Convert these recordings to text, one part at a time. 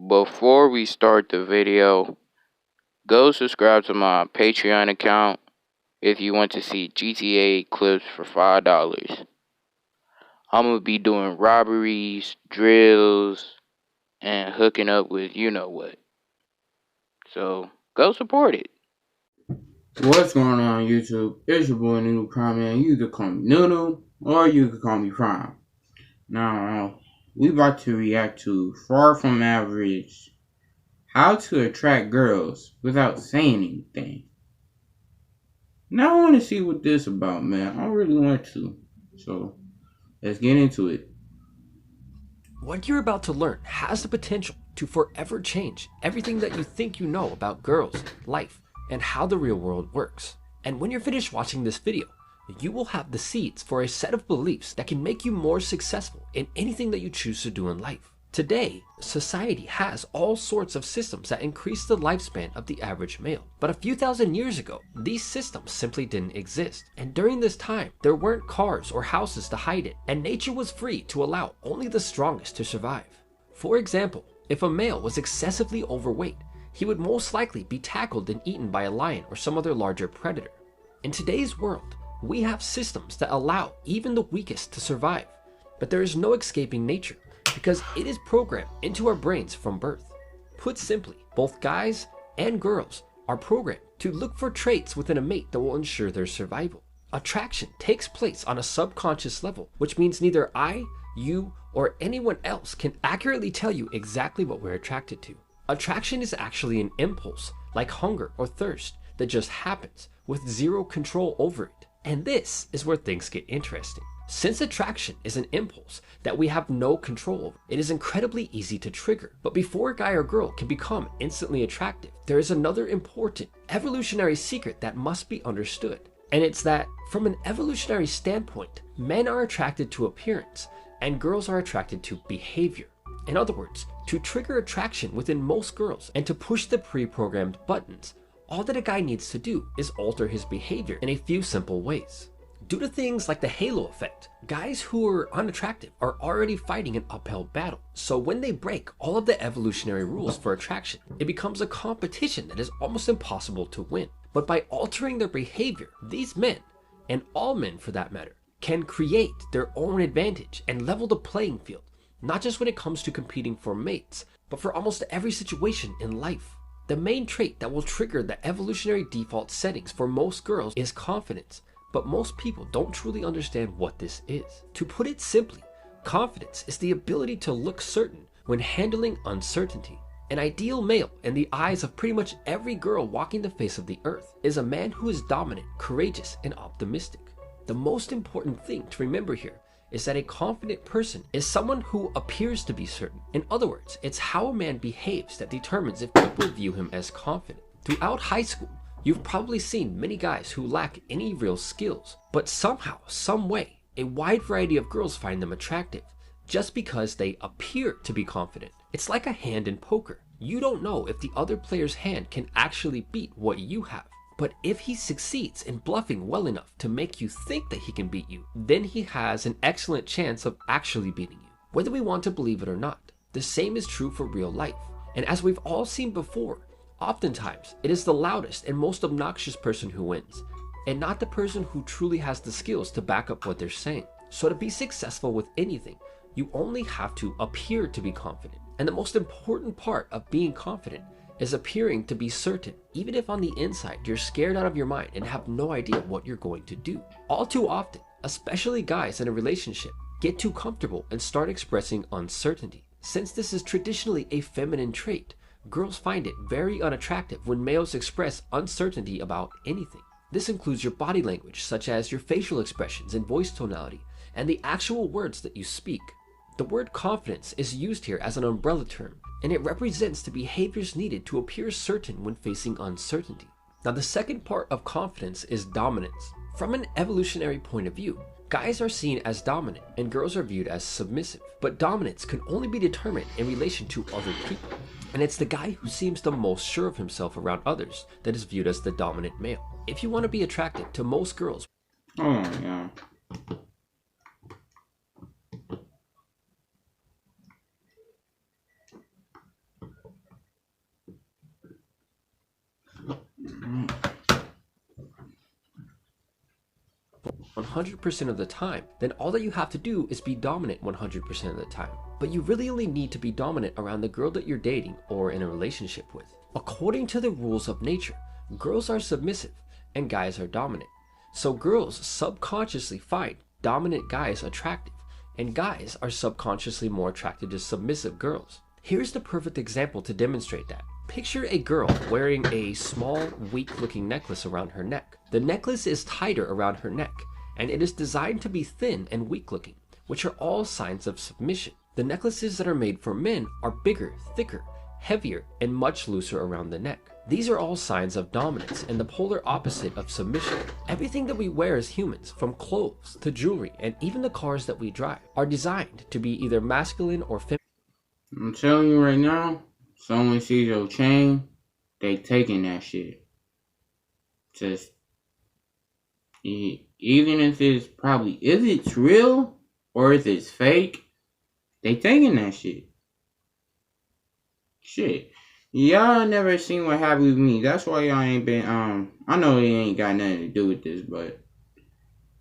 before we start the video, go subscribe to my Patreon account if you want to see GTA clips for $5. I'm going to be doing robberies, drills, and hooking up with you know what. So, go support it. What's going on YouTube? It's your boy Nunu Prime, and you can call me Nunu or you can call me Prime. Now, we about to react to Far From Average, how to attract girls without saying anything. Now I want to see what this about, man. I really want to. So, let's get into it. What you're about to learn has the potential to forever change everything that you think you know about girls, life, and how the real world works. And when you're finished watching this video, you will have the seeds for a set of beliefs that can make you more successful in anything that you choose to do in life. Today, society has all sorts of systems that increase the lifespan of the average male. But a few thousand years ago, these systems simply didn't exist. And during this time, there weren't cars or houses to hide in, and nature was free to allow only the strongest to survive. For example, if a male was excessively overweight, he would most likely be tackled and eaten by a lion or some other larger predator. In today's world, we have systems that allow even the weakest to survive, but there is no escaping nature, because it is programmed into our brains from birth. Put simply, both guys and girls are programmed to look for traits within a mate that will ensure their survival. Attraction takes place on a subconscious level, which means neither I, you, or anyone else can accurately tell you exactly what we're attracted to. Attraction is actually an impulse, like hunger or thirst, that just happens with zero control over it. And this is where things get interesting. Since attraction is an impulse that we have no control over, it is incredibly easy to trigger. But before a guy or girl can become instantly attractive, there is another important evolutionary secret that must be understood. And it's that, from an evolutionary standpoint, men are attracted to appearance and girls are attracted to behavior. In other words, to trigger attraction within most girls and to push the pre-programmed buttons, all that a guy needs to do is alter his behavior in a few simple ways. Due to things like the halo effect, guys who are unattractive are already fighting an uphill battle. So when they break all of the evolutionary rules for attraction, it becomes a competition that is almost impossible to win. But by altering their behavior, these men, and all men for that matter, can create their own advantage and level the playing field, not just when it comes to competing for mates, but for almost every situation in life. The main trait that will trigger the evolutionary default settings for most girls is confidence. But most people don't truly understand what this is. To put it simply, confidence is the ability to look certain when handling uncertainty. An ideal male in the eyes of pretty much every girl walking the face of the earth is a man who is dominant, courageous, and optimistic. The most important thing to remember here is that a confident person is someone who appears to be certain. In other words, it's how a man behaves that determines if people view him as confident. Throughout high school, you've probably seen many guys who lack any real skills, but somehow, some way, a wide variety of girls find them attractive just because they appear to be confident. It's like a hand in poker. You don't know if the other player's hand can actually beat what you have. But if he succeeds in bluffing well enough to make you think that he can beat you, then he has an excellent chance of actually beating you, whether we want to believe it or not. The same is true for real life. And as we've all seen before, oftentimes, it is the loudest and most obnoxious person who wins, and not the person who truly has the skills to back up what they're saying. So to be successful with anything, you only have to appear to be confident. And the most important part of being confident is appearing to be certain, even if on the inside you're scared out of your mind and have no idea what you're going to do. All too often, especially guys in a relationship, get too comfortable and start expressing uncertainty. Since this is traditionally a feminine trait, girls find it very unattractive when males express uncertainty about anything. This includes your body language, such as your facial expressions and voice tonality, and the actual words that you speak. The word confidence is used here as an umbrella term, and it represents the behaviors needed to appear certain when facing uncertainty. Now, the second part of confidence is dominance. From an evolutionary point of view, guys are seen as dominant and girls are viewed as submissive. But dominance can only be determined in relation to other people. And it's the guy who seems the most sure of himself around others that is viewed as the dominant male. If you want to be attracted to most girls, Oh yeah. 100% of the time, then all that you have to do is be dominant 100% of the time. But you really only need to be dominant around the girl that you're dating or in a relationship with. According to the rules of nature, girls are submissive and guys are dominant. So girls subconsciously find dominant guys attractive, and guys are subconsciously more attracted to submissive girls. Here's the perfect example to demonstrate that. Picture a girl wearing a small, weak-looking necklace around her neck. The necklace is tighter around her neck, and it is designed to be thin and weak-looking, which are all signs of submission. The necklaces that are made for men are bigger, thicker, heavier, and much looser around the neck. These are all signs of dominance and the polar opposite of submission. Everything that we wear as humans, from clothes to jewelry and even the cars that we drive, are designed to be either masculine or feminine. I'm telling you right now, someone sees your chain, they taking that shit. Just, even if it's if it's real or if it's fake, they taking that shit. Shit. Y'all never seen what happened with me. That's why y'all ain't been, I know it ain't got nothing to do with this, but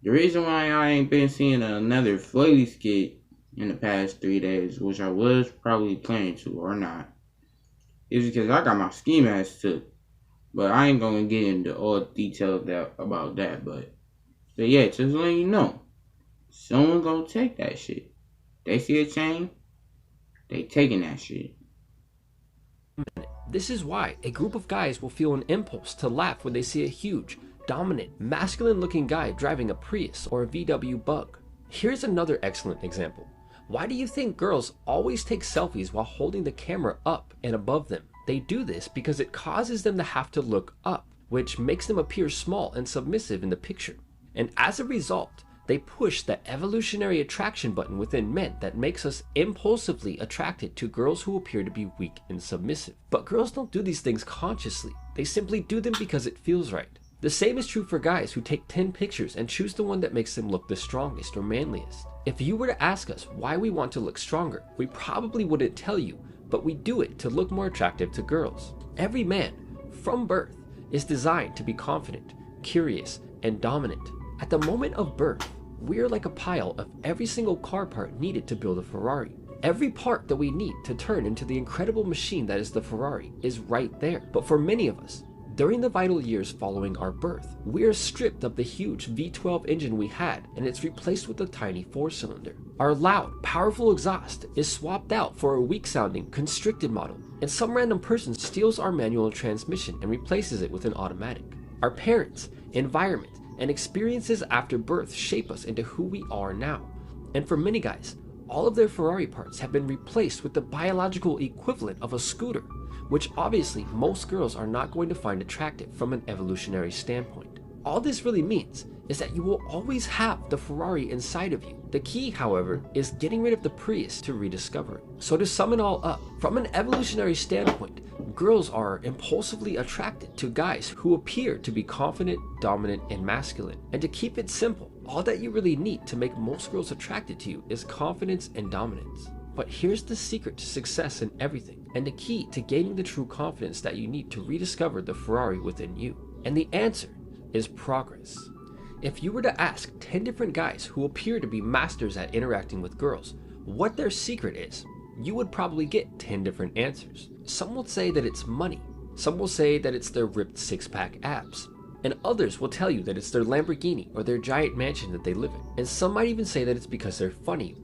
the reason why I ain't been seeing another Flavy skit in the past 3 days, which I was probably planning to or not, is because I got my ski mask took. But I ain't gonna get into all details about that, but yeah, just letting you know, someone gonna take that shit. They see a chain, they taking that shit. This is why a group of guys will feel an impulse to laugh when they see a huge, dominant, masculine-looking guy driving a Prius or a VW Bug. Here's another excellent example. Why do you think girls always take selfies while holding the camera up and above them? They do this because it causes them to have to look up, which makes them appear small and submissive in the picture. And as a result, they push the evolutionary attraction button within men that makes us impulsively attracted to girls who appear to be weak and submissive. But girls don't do these things consciously. They simply do them because it feels right. The same is true for guys who take 10 pictures and choose the one that makes them look the strongest or manliest. If you were to ask us why we want to look stronger, we probably wouldn't tell you, but we do it to look more attractive to girls. Every man, from birth, is designed to be confident, curious, and dominant. At the moment of birth, we're like a pile of every single car part needed to build a Ferrari. Every part that we need to turn into the incredible machine that is the Ferrari is right there. But for many of us, during the vital years following our birth, we're stripped of the huge V12 engine we had, and it's replaced with a tiny 4-cylinder. Our loud, powerful exhaust is swapped out for a weak-sounding, constricted model, and some random person steals our manual transmission and replaces it with an automatic. Our parents, environment, and experiences after birth shape us into who we are now. And for many guys, all of their Ferrari parts have been replaced with the biological equivalent of a scooter, which obviously most girls are not going to find attractive from an evolutionary standpoint. All this really means is that you will always have the Ferrari inside of you. The key, however, is getting rid of the Prius to rediscover it. So to sum it all up, from an evolutionary standpoint, girls are impulsively attracted to guys who appear to be confident, dominant, and masculine. And to keep it simple, all that you really need to make most girls attracted to you is confidence and dominance. But here's the secret to success in everything, and the key to gaining the true confidence that you need to rediscover the Ferrari within you. And the answer is progress. If you were to ask 10 different guys who appear to be masters at interacting with girls what their secret is, you would probably get 10 different answers. Some will say that it's money, some will say that it's their ripped six-pack abs, and others will tell you that it's their Lamborghini or their giant mansion that they live in, and some might even say that it's because they're funny.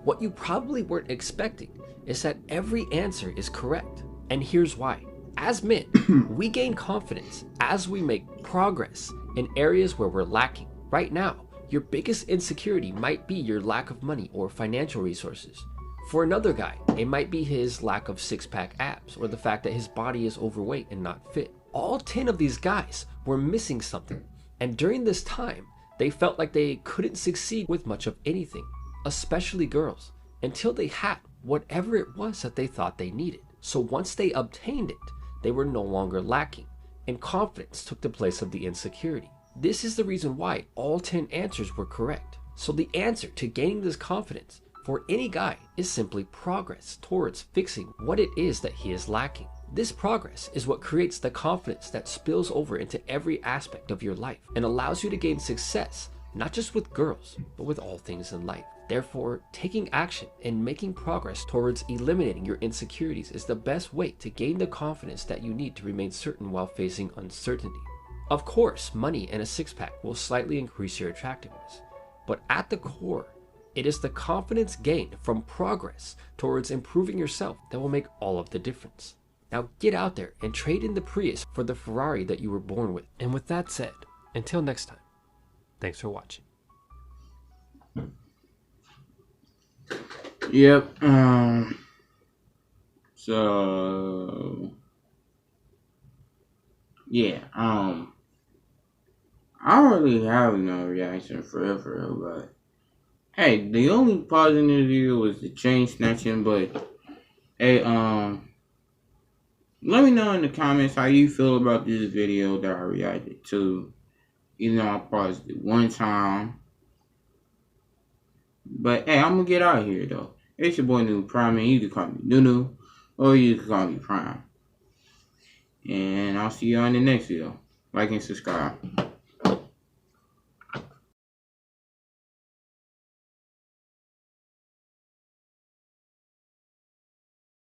What you probably weren't expecting is that every answer is correct, and here's why. As men, we gain confidence as we make progress in areas where we're lacking. Right now, your biggest insecurity might be your lack of money or financial resources. For another guy, it might be his lack of six-pack abs or the fact that his body is overweight and not fit. All 10 of these guys were missing something, and during this time, they felt like they couldn't succeed with much of anything, especially girls, until they had whatever it was that they thought they needed. So once they obtained it, they were no longer lacking, and confidence took the place of the insecurity. This is the reason why all 10 answers were correct. So the answer to gaining this confidence for any guy is simply progress towards fixing what it is that he is lacking. This progress is what creates the confidence that spills over into every aspect of your life and allows you to gain success not just with girls, but with all things in life. Therefore, taking action and making progress towards eliminating your insecurities is the best way to gain the confidence that you need to remain certain while facing uncertainty. Of course, money and a six-pack will slightly increase your attractiveness, but at the core, it is the confidence gained from progress towards improving yourself that will make all of the difference. Now get out there and trade in the Prius for the Ferrari that you were born with. And with that said, until next time, thanks for watching. Yep. So yeah. I don't really have no reaction for real, but hey, the only positive video was the chain snatching. But hey, let me know in the comments how you feel about this video that I reacted to. You know, I paused it one time. But hey, I'm gonna get out of here though. It's your boy Nunu Prime, and you can call me Nunu, or you can call me Prime. And I'll see you on the next video. Like and subscribe.